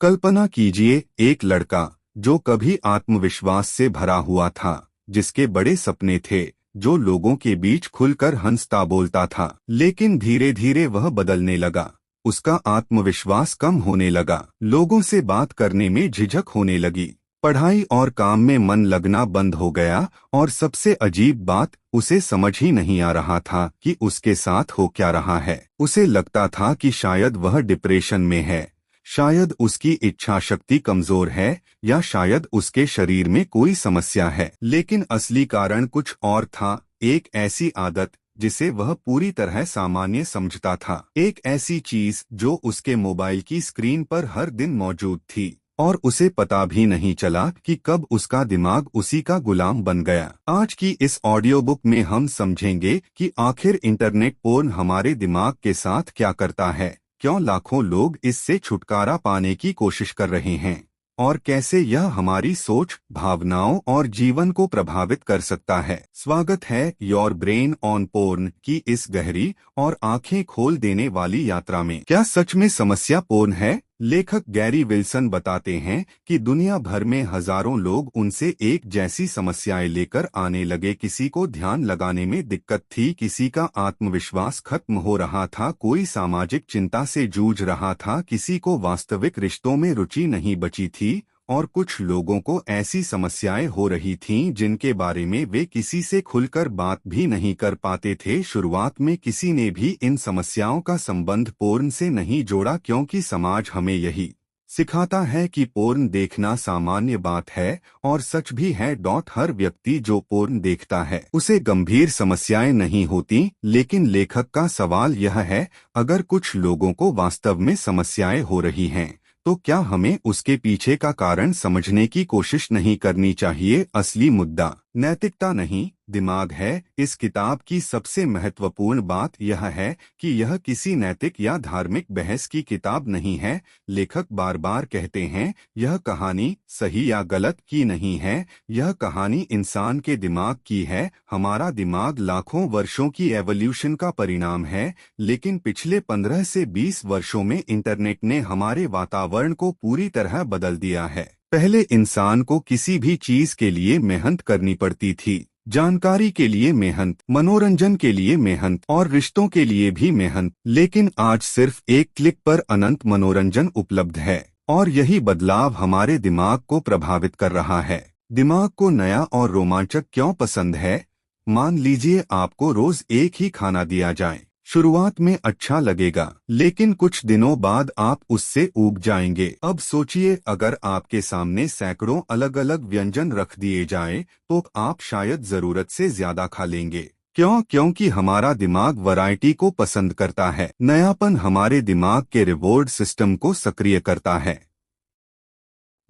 कल्पना कीजिए, एक लड़का जो कभी आत्मविश्वास से भरा हुआ था, जिसके बड़े सपने थे, जो लोगों के बीच खुलकर हंसता बोलता था। लेकिन धीरे धीरे वह बदलने लगा। उसका आत्मविश्वास कम होने लगा, लोगों से बात करने में झिझक होने लगी, पढ़ाई और काम में मन लगना बंद हो गया, और सबसे अजीब बात, उसे समझ ही नहीं आ रहा था कि उसके साथ हो क्या रहा है। उसे लगता था कि शायद वह डिप्रेशन में है, शायद उसकी इच्छा शक्ति कमजोर है, या शायद उसके शरीर में कोई समस्या है। लेकिन असली कारण कुछ और था। एक ऐसी आदत जिसे वह पूरी तरह सामान्य समझता था, एक ऐसी चीज जो उसके मोबाइल की स्क्रीन पर हर दिन मौजूद थी, और उसे पता भी नहीं चला कि कब उसका दिमाग उसी का गुलाम बन गया। आज की इस ऑडियो बुक में हम समझेंगे कि आखिर इंटरनेट पोर्न हमारे दिमाग के साथ क्या करता है, क्यों लाखों लोग इससे छुटकारा पाने की कोशिश कर रहे हैं, और कैसे यह हमारी सोच, भावनाओं और जीवन को प्रभावित कर सकता है। स्वागत है योर ब्रेन ऑन पोर्न की इस गहरी और आंखें खोल देने वाली यात्रा में। क्या सच में समस्या पोर्न है? लेखक गैरी विल्सन बताते हैं कि दुनिया भर में हजारों लोग उनसे एक जैसी समस्याएं लेकर आने लगे। किसी को ध्यान लगाने में दिक्कत थी, किसी का आत्मविश्वास खत्म हो रहा था, कोई सामाजिक चिंता से जूझ रहा था, किसी को वास्तविक रिश्तों में रुचि नहीं बची थी, और कुछ लोगों को ऐसी समस्याएं हो रही थीं जिनके बारे में वे किसी से खुलकर बात भी नहीं कर पाते थे। शुरुआत में किसी ने भी इन समस्याओं का संबंध पोर्न से नहीं जोड़ा, क्योंकि समाज हमें यही सिखाता है कि पोर्न देखना सामान्य बात है, और सच भी है। हर व्यक्ति जो पोर्न देखता है उसे गंभीर समस्याएं नहीं होती। लेकिन लेखक का सवाल यह है, अगर कुछ लोगों को वास्तव में समस्याएं हो रही हैं, तो क्या हमें उसके पीछे का कारण समझने की कोशिश नहीं करनी चाहिए? असली मुद्दा नैतिकता नहीं, दिमाग है। इस किताब की सबसे महत्वपूर्ण बात यह है कि यह किसी नैतिक या धार्मिक बहस की किताब नहीं है। लेखक बार बार कहते हैं, यह कहानी सही या गलत की नहीं है, यह कहानी इंसान के दिमाग की है। हमारा दिमाग लाखों वर्षों की एवोल्यूशन का परिणाम है, लेकिन पिछले 15 से 20 वर्षों में इंटरनेट ने हमारे वातावरण को पूरी तरह बदल दिया है। पहले इंसान को किसी भी चीज के लिए मेहनत करनी पड़ती थी, जानकारी के लिए मेहनत, मनोरंजन के लिए मेहनत, और रिश्तों के लिए भी मेहनत। लेकिन आज सिर्फ एक क्लिक पर अनंत मनोरंजन उपलब्ध है, और यही बदलाव हमारे दिमाग को प्रभावित कर रहा है। दिमाग को नया और रोमांचक क्यों पसंद है? मान लीजिए आपको रोज एक ही खाना दिया जाए। शुरुआत में अच्छा लगेगा, लेकिन कुछ दिनों बाद आप उससे ऊब जाएंगे। अब सोचिए, अगर आपके सामने सैकड़ों अलग अलग व्यंजन रख दिए जाएं, तो आप शायद जरूरत से ज्यादा खा लेंगे। क्यों? क्योंकि हमारा दिमाग वैरायटी को पसंद करता है। नयापन हमारे दिमाग के रिवॉर्ड सिस्टम को सक्रिय करता है।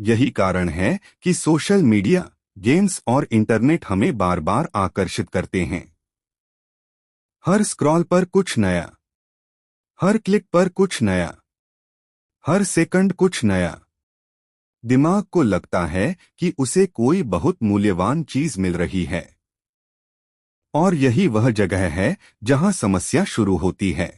यही कारण है कि सोशल मीडिया, गेम्स और इंटरनेट हमें बार बार आकर्षित करते हैं। हर स्क्रॉल पर कुछ नया, हर क्लिक पर कुछ नया, हर सेकंड कुछ नया। दिमाग को लगता है कि उसे कोई बहुत मूल्यवान चीज मिल रही है, और यही वह जगह है जहां समस्या शुरू होती है।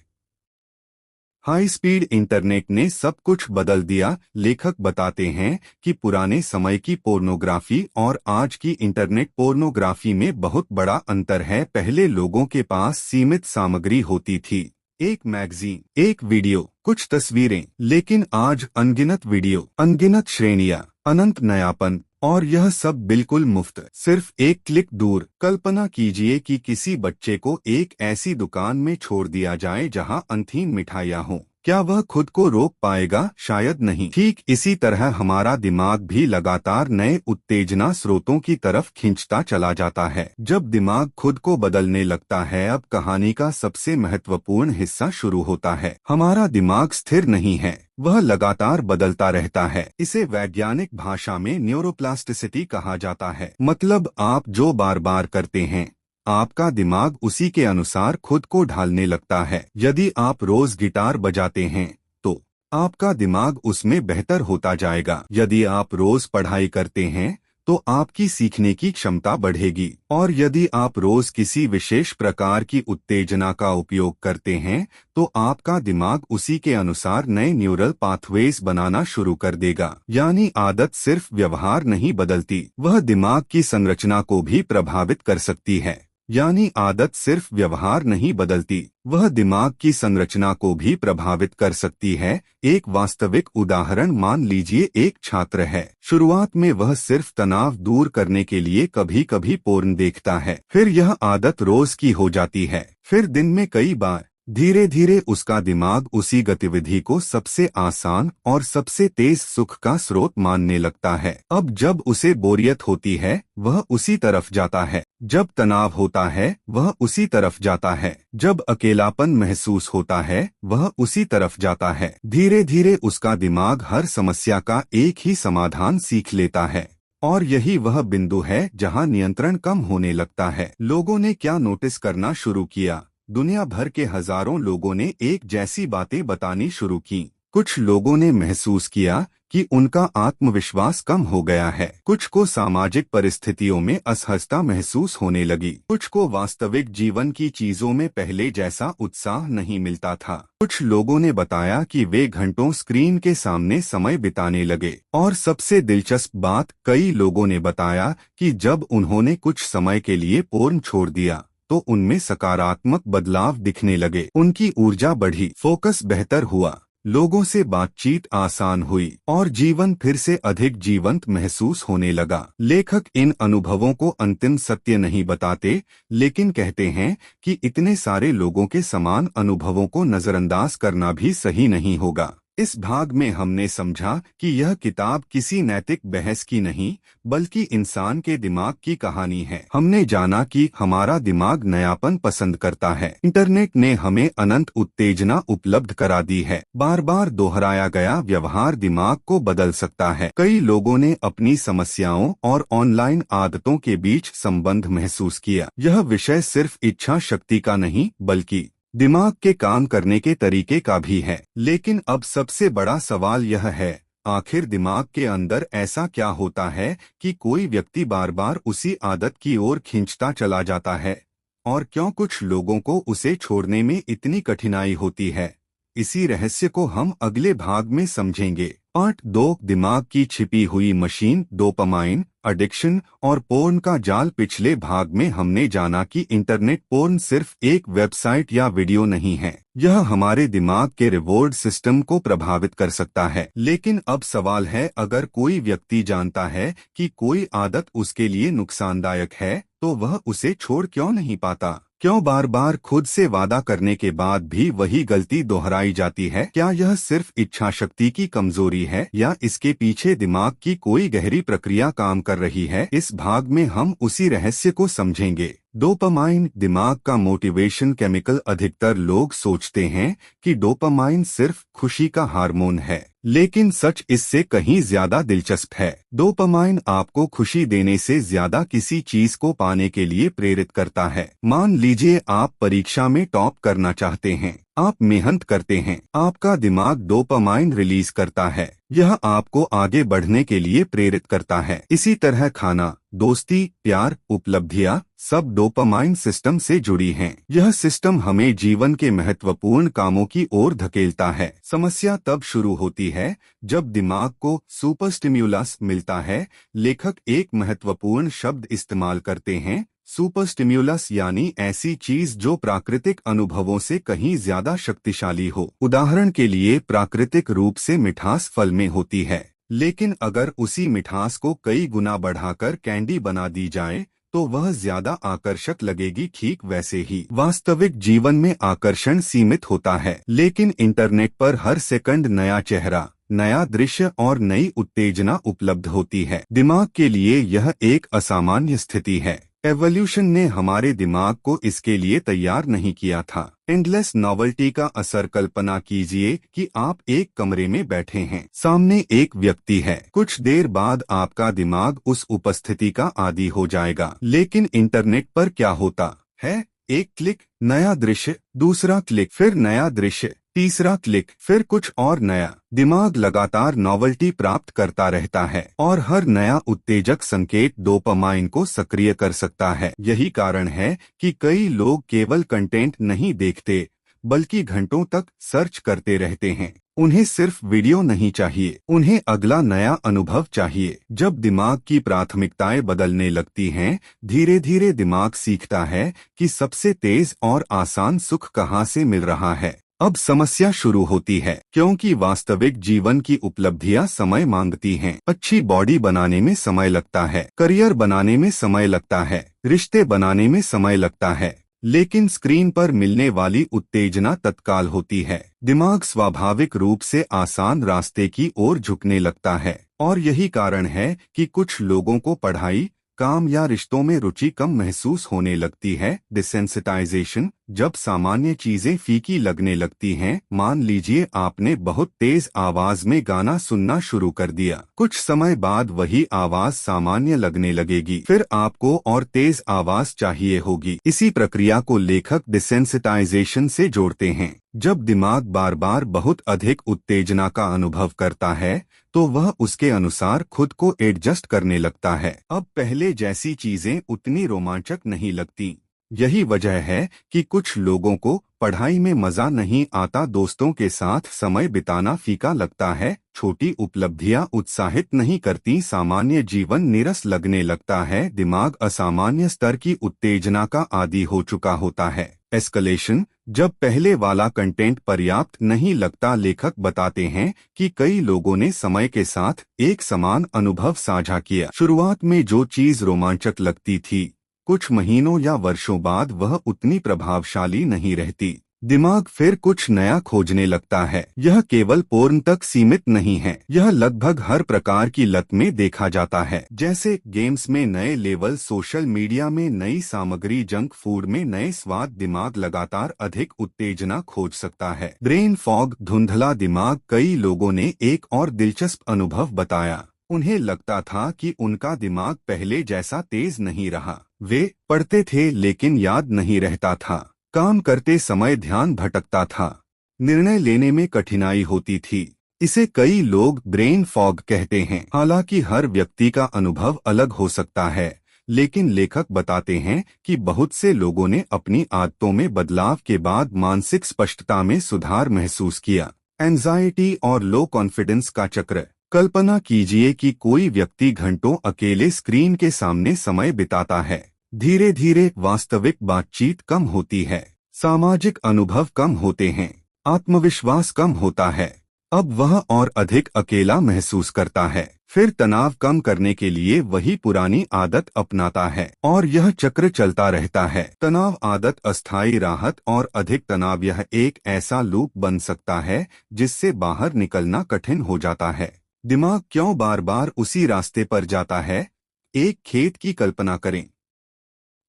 हाई स्पीड इंटरनेट ने सब कुछ बदल दिया। लेखक बताते हैं कि पुराने समय की पोर्नोग्राफी और आज की इंटरनेट पोर्नोग्राफी में बहुत बड़ा अंतर है। पहले लोगों के पास सीमित सामग्री होती थी, एक मैगजीन, एक वीडियो, कुछ तस्वीरें। लेकिन आज अनगिनत वीडियो, अनगिनत श्रेणियां, अनंत नयापन, और यह सब बिल्कुल मुफ्त, सिर्फ एक क्लिक दूर। कल्पना कीजिए कि किसी बच्चे को एक ऐसी दुकान में छोड़ दिया जाए जहां अनथीन मिठाइयां हों। क्या वह खुद को रोक पाएगा? शायद नहीं। ठीक इसी तरह हमारा दिमाग भी लगातार नए उत्तेजना स्रोतों की तरफ खींचता चला जाता है। जब दिमाग खुद को बदलने लगता है, अब कहानी का सबसे महत्वपूर्ण हिस्सा शुरू होता है। हमारा दिमाग स्थिर नहीं है, वह लगातार बदलता रहता है। इसे वैज्ञानिक भाषा में न्यूरोप्लास्टिसिटी कहा जाता है। मतलब आप जो बार बार करते हैं, आपका दिमाग उसी के अनुसार खुद को ढालने लगता है। यदि आप रोज गिटार बजाते हैं, तो आपका दिमाग उसमें बेहतर होता जाएगा। यदि आप रोज पढ़ाई करते हैं, तो आपकी सीखने की क्षमता बढ़ेगी। और यदि आप रोज किसी विशेष प्रकार की उत्तेजना का उपयोग करते हैं तो आपका दिमाग उसी के अनुसार नए न्यूरल पाथवेज बनाना शुरू कर देगा। यानी आदत सिर्फ व्यवहार नहीं बदलती, वह दिमाग की संरचना को भी प्रभावित कर सकती है। यानी आदत सिर्फ व्यवहार नहीं बदलती, वह दिमाग की संरचना को भी प्रभावित कर सकती है। एक वास्तविक उदाहरण मान लीजिए, एक छात्र है। शुरुआत में वह सिर्फ तनाव दूर करने के लिए कभी कभी पोर्न देखता है, फिर यह आदत रोज की हो जाती है, फिर दिन में कई बार। धीरे धीरे उसका दिमाग उसी गतिविधि को सबसे आसान और सबसे तेज सुख का स्रोत मानने लगता है। अब जब उसे बोरियत होती है वह उसी तरफ जाता है, जब तनाव होता है वह उसी तरफ जाता है, जब अकेलापन महसूस होता है वह उसी तरफ जाता है। धीरे धीरे उसका दिमाग हर समस्या का एक ही समाधान सीख लेता है। और यही वह बिंदु है जहां नियंत्रण कम होने लगता है। लोगों ने क्या नोटिस करना शुरू किया? दुनिया भर के हजारों लोगों ने एक जैसी बातें बतानी शुरू की। कुछ लोगों ने महसूस किया कि उनका आत्मविश्वास कम हो गया है, कुछ को सामाजिक परिस्थितियों में असहजता महसूस होने लगी, कुछ को वास्तविक जीवन की चीजों में पहले जैसा उत्साह नहीं मिलता था। कुछ लोगों ने बताया कि वे घंटों स्क्रीन के सामने समय बिताने लगे। और सबसे दिलचस्प बात, कई लोगों ने बताया कि जब उन्होंने कुछ समय के लिए पोर्न छोड़ दिया तो उनमें सकारात्मक बदलाव दिखने लगे। उनकी ऊर्जा बढ़ी, फोकस बेहतर हुआ, लोगों से बातचीत आसान हुई और जीवन फिर से अधिक जीवंत महसूस होने लगा। लेखक इन अनुभवों को अंतिम सत्य नहीं बताते, लेकिन कहते हैं कि इतने सारे लोगों के समान अनुभवों को नजरअंदाज करना भी सही नहीं होगा। इस भाग में हमने समझा कि यह किताब किसी नैतिक बहस की नहीं, बल्कि इंसान के दिमाग की कहानी है। हमने जाना कि हमारा दिमाग नयापन पसंद करता है। इंटरनेट ने हमें अनंत उत्तेजना उपलब्ध करा दी है। बार बार दोहराया गया व्यवहार दिमाग को बदल सकता है। कई लोगों ने अपनी समस्याओं और ऑनलाइन आदतों के बीच संबंध महसूस किया। यह विषय सिर्फ इच्छा शक्ति का नहीं, बल्कि दिमाग के काम करने के तरीके का भी है। लेकिन अब सबसे बड़ा सवाल यह है, आखिर दिमाग के अंदर ऐसा क्या होता है कि कोई व्यक्ति बार बार उसी आदत की ओर खींचता चला जाता है? और क्यों कुछ लोगों को उसे छोड़ने में इतनी कठिनाई होती है? इसी रहस्य को हम अगले भाग में समझेंगे। पार्ट 2, दिमाग की छिपी हुई मशीन, डोपामाइन, एडिक्शन और पोर्न का जाल। पिछले भाग में हमने जाना कि इंटरनेट पोर्न सिर्फ एक वेबसाइट या वीडियो नहीं है, यह हमारे दिमाग के रिवॉर्ड सिस्टम को प्रभावित कर सकता है। लेकिन अब सवाल है, अगर कोई व्यक्ति जानता है कि कोई आदत उसके लिए नुकसानदायक है तो वह उसे छोड़ क्यों नहीं पाता? क्यों बार बार खुद से वादा करने के बाद भी वही गलती दोहराई जाती है? क्या यह सिर्फ इच्छा शक्ति की कमजोरी है या इसके पीछे दिमाग की कोई गहरी प्रक्रिया काम कर रही है? इस भाग में हम उसी रहस्य को समझेंगे। डोपामाइन, दिमाग का मोटिवेशन केमिकल। अधिकतर लोग सोचते हैं कि डोपामाइन सिर्फ खुशी का हार्मोन है, लेकिन सच इससे कहीं ज्यादा दिलचस्प है। डोपामाइन आपको खुशी देने से ज्यादा किसी चीज को पाने के लिए प्रेरित करता है। मान लीजिए आप परीक्षा में टॉप करना चाहते हैं, आप मेहनत करते हैं, आपका दिमाग डोपामाइन रिलीज करता है, यह आपको आगे बढ़ने के लिए प्रेरित करता है। इसी तरह खाना, दोस्ती, प्यार, उपलब्धियां सब डोपामाइन सिस्टम से जुड़ी हैं। यह सिस्टम हमें जीवन के महत्वपूर्ण कामों की ओर धकेलता है। समस्या तब शुरू होती है जब दिमाग को सुपर स्टिम्युलस मिलता है। लेखक एक महत्वपूर्ण शब्द इस्तेमाल करते हैं, सुपर स्टिम्युलस, यानी ऐसी चीज जो प्राकृतिक अनुभवों से कहीं ज्यादा शक्तिशाली हो। उदाहरण के लिए, प्राकृतिक रूप से मिठास फल में होती है, लेकिन अगर उसी मिठास को कई गुना बढ़ाकर कैंडी बना दी जाए तो वह ज्यादा आकर्षक लगेगी। ठीक वैसे ही वास्तविक जीवन में आकर्षण सीमित होता है, लेकिन इंटरनेट पर हर सेकंड नया चेहरा, नया दृश्य और नई उत्तेजना उपलब्ध होती है। दिमाग के लिए यह एक असामान्य स्थिति है। एवोल्यूशन ने हमारे दिमाग को इसके लिए तैयार नहीं किया था। एंडलेस नॉवेल्टी का असर। कल्पना कीजिए कि आप एक कमरे में बैठे हैं, सामने एक व्यक्ति है। कुछ देर बाद आपका दिमाग उस उपस्थिति का आदी हो जाएगा। लेकिन इंटरनेट पर क्या होता है? एक क्लिक, नया दृश्य, दूसरा क्लिक, फिर नया दृश्य, तीसरा क्लिक, फिर कुछ और नया। दिमाग लगातार नॉवेल्टी प्राप्त करता रहता है और हर नया उत्तेजक संकेत डोपामाइन को सक्रिय कर सकता है। यही कारण है कि कई लोग केवल कंटेंट नहीं देखते बल्कि घंटों तक सर्च करते रहते हैं। उन्हें सिर्फ वीडियो नहीं चाहिए, उन्हें अगला नया अनुभव चाहिए। जब दिमाग की प्राथमिकताएं बदलने लगती हैं, धीरे धीरे दिमाग सीखता है कि सबसे तेज और आसान सुख कहाँ से मिल रहा है। अब समस्या शुरू होती है, क्योंकि वास्तविक जीवन की उपलब्धियां समय मांगती हैं। अच्छी बॉडी बनाने में समय लगता है, करियर बनाने में समय लगता है, रिश्ते बनाने में समय लगता है, लेकिन स्क्रीन पर मिलने वाली उत्तेजना तत्काल होती है। दिमाग स्वाभाविक रूप से आसान रास्ते की ओर झुकने लगता है और यही कारण है कि कुछ लोगों को पढ़ाई, काम या रिश्तों में रुचि कम महसूस होने लगती है। डिसेंसिटाइजेशन, जब सामान्य चीजें फीकी लगने लगती हैं। मान लीजिए आपने बहुत तेज आवाज में गाना सुनना शुरू कर दिया, कुछ समय बाद वही आवाज सामान्य लगने लगेगी, फिर आपको और तेज आवाज चाहिए होगी। इसी प्रक्रिया को लेखक डिसेंसिटाइजेशन से जोड़ते हैं। जब दिमाग बार बार बहुत अधिक उत्तेजना का अनुभव करता है तो वह उसके अनुसार खुद को एडजस्ट करने लगता है। अब पहले जैसी चीजें उतनी रोमांचक नहीं लगती। यही वजह है कि कुछ लोगों को पढ़ाई में मजा नहीं आता, दोस्तों के साथ समय बिताना फीका लगता है, छोटी उपलब्धियां उत्साहित नहीं करती, सामान्य जीवन नीरस लगने लगता है। दिमाग असामान्य स्तर की उत्तेजना का आदी हो चुका होता है। एस्कलेशन, जब पहले वाला कंटेंट पर्याप्त नहीं लगता। लेखक बताते हैं कि कई लोगों ने समय के साथ एक समान अनुभव साझा किया। शुरुआत में जो चीज रोमांचक लगती थी, कुछ महीनों या वर्षों बाद वह उतनी प्रभावशाली नहीं रहती। दिमाग फिर कुछ नया खोजने लगता है। यह केवल पोर्न तक सीमित नहीं है, यह लगभग हर प्रकार की लत में देखा जाता है। जैसे गेम्स में नए लेवल, सोशल मीडिया में नई सामग्री, जंक फूड में नए स्वाद। दिमाग लगातार अधिक उत्तेजना खोज सकता है। ब्रेन फॉग, धुंधला दिमाग। कई लोगों ने एक और दिलचस्प अनुभव बताया। उन्हें लगता था कि उनका दिमाग पहले जैसा तेज नहीं रहा। वे पढ़ते थे लेकिन याद नहीं रहता था, काम करते समय ध्यान भटकता था, निर्णय लेने में कठिनाई होती थी। इसे कई लोग ब्रेन फॉग कहते हैं। हालांकि हर व्यक्ति का अनुभव अलग हो सकता है, लेकिन लेखक बताते हैं कि बहुत से लोगों ने अपनी आदतों में बदलाव के बाद मानसिक स्पष्टता में सुधार महसूस किया। एंजाइटी और लो कॉन्फिडेंस का चक्र। कल्पना कीजिए कि कोई व्यक्ति घंटों अकेले स्क्रीन के सामने समय बिताता है। धीरे धीरे वास्तविक बातचीत कम होती है, सामाजिक अनुभव कम होते हैं, आत्मविश्वास कम होता है। अब वह और अधिक अकेला महसूस करता है। फिर तनाव कम करने के लिए वही पुरानी आदत अपनाता है और यह चक्र चलता रहता है। तनाव आदत, अस्थायी राहत और अधिक तनाव। यह एक ऐसा लूप बन सकता है जिससे बाहर निकलना कठिन हो जाता है। दिमाग क्यों बार बार उसी रास्ते पर जाता है? एक खेत की कल्पना करें।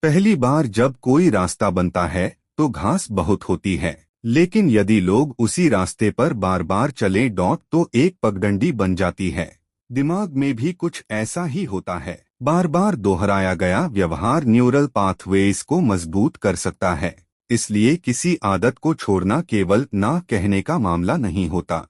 पहली बार जब कोई रास्ता बनता है तो घास बहुत होती है, लेकिन यदि लोग उसी रास्ते पर बार बार चलें तो एक पगडंडी बन जाती है। दिमाग में भी कुछ ऐसा ही होता है। बार बार दोहराया गया व्यवहार न्यूरल पाथवेज को मजबूत कर सकता है। इसलिए किसी आदत को छोड़ना केवल ना कहने का मामला नहीं होता।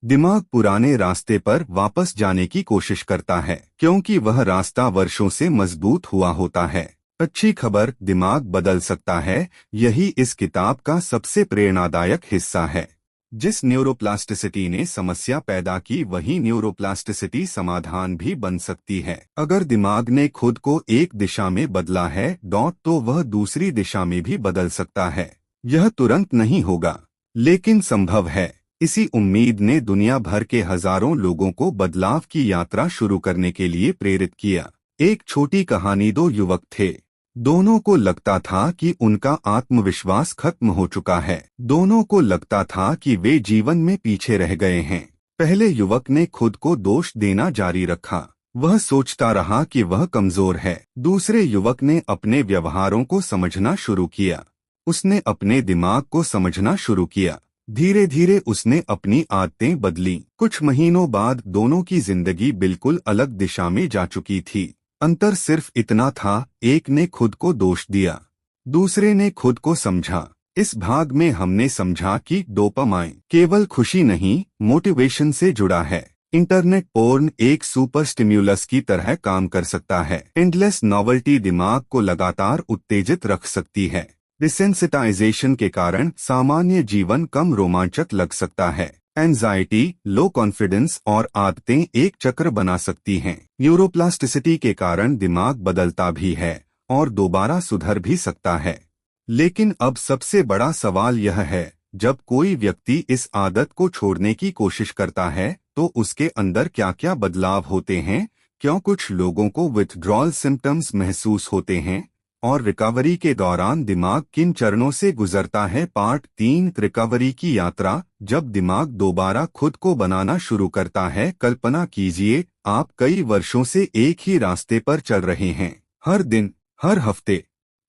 दिमाग पुराने रास्ते पर वापस जाने की कोशिश करता है, क्योंकि वह रास्ता वर्षों से मजबूत हुआ होता है। अच्छी खबर, दिमाग बदल सकता है। यही इस किताब का सबसे प्रेरणादायक हिस्सा है। जिस न्यूरोप्लास्टिसिटी ने समस्या पैदा की, वही न्यूरोप्लास्टिसिटी समाधान भी बन सकती है। अगर दिमाग ने खुद को एक दिशा में बदला है तो वह दूसरी दिशा में भी बदल सकता है। यह तुरंत नहीं होगा, लेकिन संभव है। इसी उम्मीद ने दुनिया भर के हजारों लोगों को बदलाव की यात्रा शुरू करने के लिए प्रेरित किया। एक छोटी कहानी। दो युवक थे। दोनों को लगता था कि उनका आत्मविश्वास खत्म हो चुका है। दोनों को लगता था कि वे जीवन में पीछे रह गए हैं। पहले युवक ने खुद को दोष देना जारी रखा। वह सोचता रहा कि वह कमजोर है। दूसरे युवक ने अपने व्यवहारों को समझना शुरू किया। उसने अपने दिमाग को समझना शुरू किया। धीरे धीरे उसने अपनी आदतें बदली। कुछ महीनों बाद दोनों की जिंदगी बिल्कुल अलग दिशा में जा चुकी थी। अंतर सिर्फ इतना था, एक ने खुद को दोष दिया, दूसरे ने खुद को समझा। इस भाग में हमने समझा कि डोपामाइन केवल खुशी नहीं, मोटिवेशन से जुड़ा है। इंटरनेट पोर्न एक सुपर स्टिम्युलस की तरह काम कर सकता है। एंडलेस नॉवेल्टी दिमाग को लगातार उत्तेजित रख सकती है। डिसेंसिटाइजेशन के कारण सामान्य जीवन कम रोमांचक लग सकता है। एंजाइटी, लो कॉन्फिडेंस और आदतें एक चक्र बना सकती हैं। न्यूरोप्लास्टिसिटी के कारण दिमाग बदलता भी है और दोबारा सुधर भी सकता है। लेकिन अब सबसे बड़ा सवाल यह है, जब कोई व्यक्ति इस आदत को छोड़ने की कोशिश करता है तो उसके अंदर क्या क्या बदलाव होते हैं? क्यों कुछ लोगों को विथड्रॉल सिम्टम्स महसूस होते हैं और रिकवरी के दौरान दिमाग किन चरणों से गुजरता है? पार्ट 3, रिकवरी की यात्रा। जब दिमाग दोबारा खुद को बनाना शुरू करता है, कल्पना कीजिए आप कई वर्षों से एक ही रास्ते पर चल रहे हैं। हर दिन, हर हफ्ते,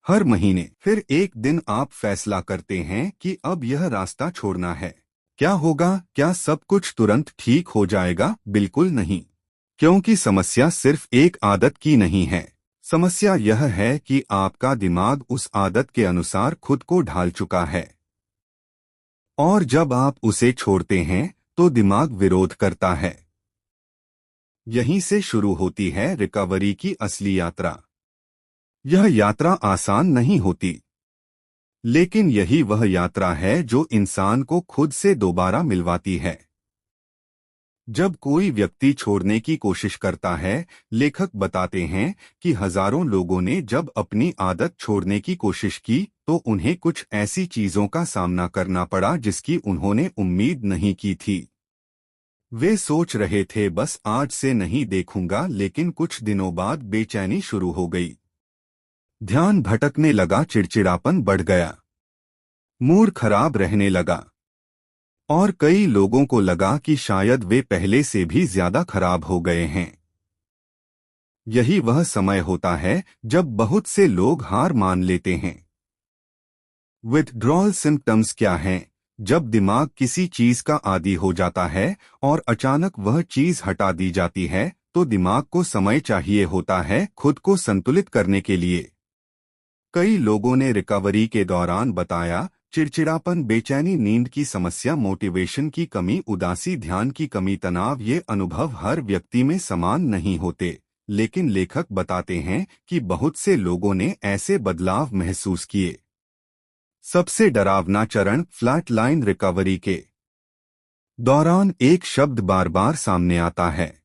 हर महीने। फिर एक दिन आप फैसला करते हैं कि अब यह रास्ता छोड़ना है। क्या होगा? क्या सब कुछ तुरंत ठीक हो जाएगा? बिल्कुल नहीं, क्योंकि समस्या सिर्फ एक आदत की नहीं है। समस्या यह है कि आपका दिमाग उस आदत के अनुसार खुद को ढाल चुका है, और जब आप उसे छोड़ते हैं तो दिमाग विरोध करता है। यहीं से शुरू होती है रिकवरी की असली यात्रा। यह यात्रा आसान नहीं होती, लेकिन यही वह यात्रा है जो इंसान को खुद से दोबारा मिलवाती है। जब कोई व्यक्ति छोड़ने की कोशिश करता है, लेखक बताते हैं कि हजारों लोगों ने जब अपनी आदत छोड़ने की कोशिश की तो उन्हें कुछ ऐसी चीजों का सामना करना पड़ा जिसकी उन्होंने उम्मीद नहीं की थी। वे सोच रहे थे बस आज से नहीं देखूंगा, लेकिन कुछ दिनों बाद बेचैनी शुरू हो गई। ध्यान भटकने लगा, चिड़चिड़ापन बढ़ गया, मूड खराब रहने लगा, और कई लोगों को लगा कि शायद वे पहले से भी ज्यादा खराब हो गए हैं। यही वह समय होता है जब बहुत से लोग हार मान लेते हैं। विथड्रॉल सिम्पटम्स क्या हैं? जब दिमाग किसी चीज का आदी हो जाता है और अचानक वह चीज हटा दी जाती है तो दिमाग को समय चाहिए होता है खुद को संतुलित करने के लिए। कई लोगों ने रिकवरी के दौरान बताया, चिड़चिड़ापन, बेचैनी, नींद की समस्या, मोटिवेशन की कमी, उदासी, ध्यान की कमी, तनाव। ये अनुभव हर व्यक्ति में समान नहीं होते, लेकिन लेखक बताते हैं कि बहुत से लोगों ने ऐसे बदलाव महसूस किए। सबसे डरावना चरण, फ्लैट लाइन। रिकवरी के दौरान एक शब्द बार बार सामने आता है,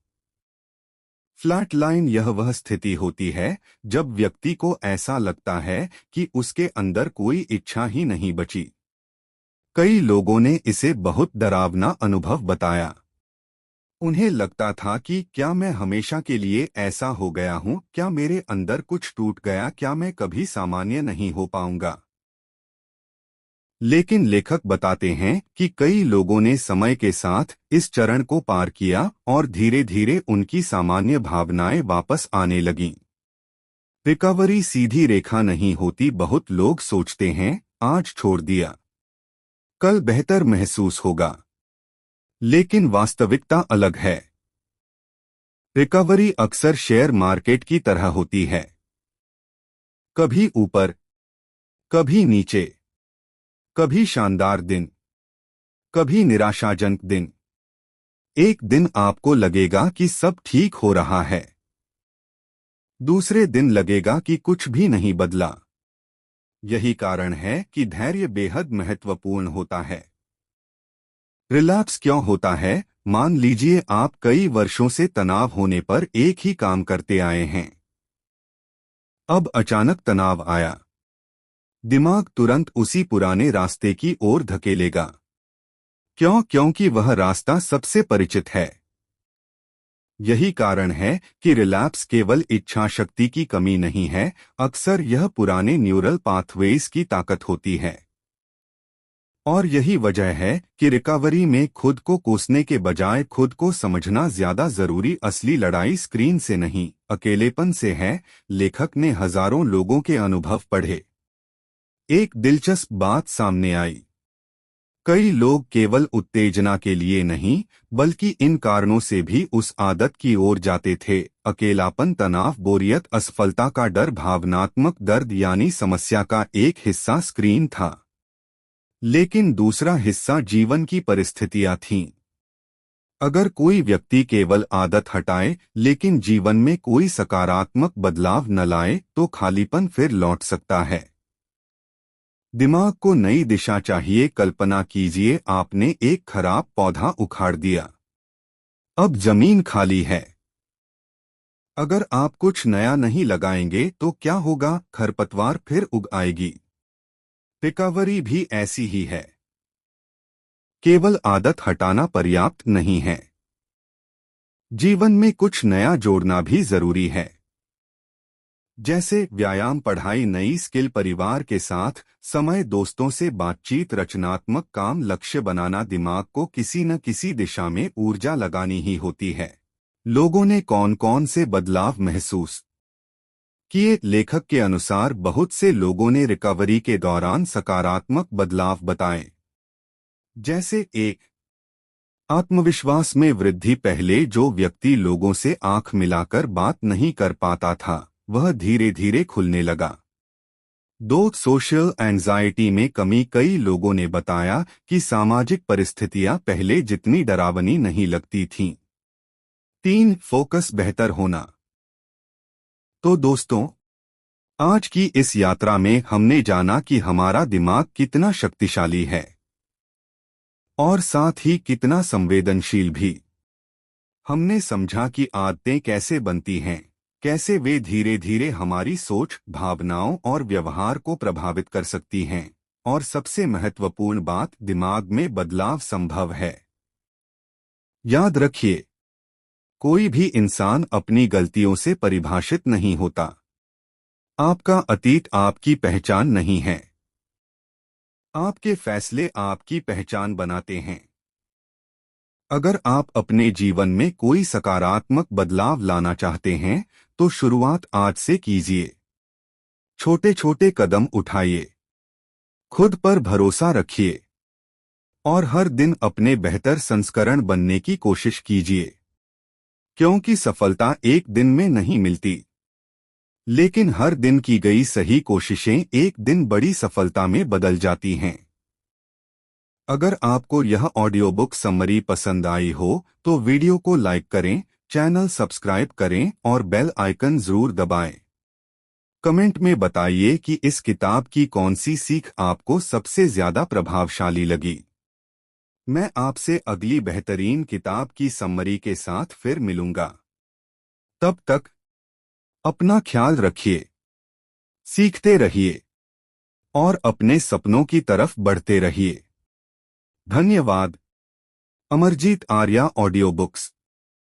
फ्लैट लाइन। यह वह स्थिति होती है जब व्यक्ति को ऐसा लगता है कि उसके अंदर कोई इच्छा ही नहीं बची। कई लोगों ने इसे बहुत डरावना अनुभव बताया। उन्हें लगता था कि क्या मैं हमेशा के लिए ऐसा हो गया हूं? क्या मेरे अंदर कुछ टूट गया? क्या मैं कभी सामान्य नहीं हो पाऊंगा? लेकिन लेखक बताते हैं कि कई लोगों ने समय के साथ इस चरण को पार किया और धीरे धीरे उनकी सामान्य भावनाएं वापस आने लगीं। रिकवरी सीधी रेखा नहीं होती। बहुत लोग सोचते हैं आज छोड़ दिया, कल बेहतर महसूस होगा, लेकिन वास्तविकता अलग है। रिकवरी अक्सर शेयर मार्केट की तरह होती है, कभी ऊपर, कभी नीचे, कभी शानदार दिन, कभी निराशाजनक दिन। एक दिन आपको लगेगा कि सब ठीक हो रहा है, दूसरे दिन लगेगा कि कुछ भी नहीं बदला। यही कारण है कि धैर्य बेहद महत्वपूर्ण होता है। रिलैप्स क्यों होता है? मान लीजिए आप कई वर्षों से तनाव होने पर एक ही काम करते आए हैं। अब अचानक तनाव आया, दिमाग तुरंत उसी पुराने रास्ते की ओर धकेलेगा। क्यों? क्योंकि वह रास्ता सबसे परिचित है। यही कारण है कि रिलैप्स केवल इच्छा शक्ति की कमी नहीं है, अक्सर यह पुराने न्यूरल पाथवेज की ताकत होती है। और यही वजह है कि रिकवरी में खुद को कोसने के बजाय खुद को समझना ज्यादा जरूरी। असली लड़ाई स्क्रीन से नहीं, अकेलेपन से है। लेखक ने हजारों लोगों के अनुभव पढ़े। एक दिलचस्प बात सामने आई, कई लोग केवल उत्तेजना के लिए नहीं बल्कि इन कारणों से भी उस आदत की ओर जाते थे। अकेलापन, तनाव, बोरियत, असफलता का डर, भावनात्मक दर्द, यानी समस्या का एक हिस्सा स्क्रीन था। लेकिन दूसरा हिस्सा जीवन की परिस्थितियां थीं। अगर कोई व्यक्ति केवल आदत हटाए लेकिन जीवन में कोई सकारात्मक बदलाव न लाए तो खालीपन फिर लौट सकता है। दिमाग को नई दिशा चाहिए। कल्पना कीजिए आपने एक खराब पौधा उखाड़ दिया। अब जमीन खाली है। अगर आप कुछ नया नहीं लगाएंगे तो क्या होगा? खरपतवार फिर उग आएगी। रिकवरी भी ऐसी ही है। केवल आदत हटाना पर्याप्त नहीं है। जीवन में कुछ नया जोड़ना भी जरूरी है। जैसे व्यायाम, पढ़ाई, नई स्किल, परिवार के साथ समय, दोस्तों से बातचीत, रचनात्मक काम, लक्ष्य बनाना। दिमाग को किसी न किसी दिशा में ऊर्जा लगानी ही होती है। लोगों ने कौन कौन से बदलाव महसूस किए? लेखक के अनुसार बहुत से लोगों ने रिकवरी के दौरान सकारात्मक बदलाव बताए। जैसे एक, आत्मविश्वास में वृद्धि। पहले जो व्यक्ति लोगों से आंख मिलाकर बात नहीं कर पाता था, वह धीरे धीरे खुलने लगा। 2, सोशल एंजाइटी में कमी। कई लोगों ने बताया कि सामाजिक परिस्थितियां पहले जितनी डरावनी नहीं लगती थीं। 3, फोकस बेहतर होना। तो दोस्तों, आज की इस यात्रा में हमने जाना कि हमारा दिमाग कितना शक्तिशाली है और साथ ही कितना संवेदनशील भी। हमने समझा कि आदतें कैसे बनती हैं, कैसे वे धीरे धीरे हमारी सोच, भावनाओं और व्यवहार को प्रभावित कर सकती हैं, और सबसे महत्वपूर्ण बात, दिमाग में बदलाव संभव है। याद रखिए, कोई भी इंसान अपनी गलतियों से परिभाषित नहीं होता। आपका अतीत आपकी पहचान नहीं है। आपके फैसले आपकी पहचान बनाते हैं। अगर आप अपने जीवन में कोई सकारात्मक बदलाव लाना चाहते हैं तो शुरुआत आज से कीजिए। छोटे छोटे कदम उठाइए, खुद पर भरोसा रखिए और हर दिन अपने बेहतर संस्करण बनने की कोशिश कीजिए। क्योंकि सफलता एक दिन में नहीं मिलती, लेकिन हर दिन की गई सही कोशिशें एक दिन बड़ी सफलता में बदल जाती हैं। अगर आपको यह ऑडियो बुक समरी पसंद आई हो तो वीडियो को लाइक करें, चैनल सब्सक्राइब करें और बेल आइकन जरूर दबाएं। कमेंट में बताइए कि इस किताब की कौन सी सीख आपको सबसे ज्यादा प्रभावशाली लगी। मैं आपसे अगली बेहतरीन किताब की समरी के साथ फिर मिलूंगा। तब तक अपना ख्याल रखिए, सीखते रहिए और अपने सपनों की तरफ बढ़ते रहिए। धन्यवाद। Amarjeet Arya audio books.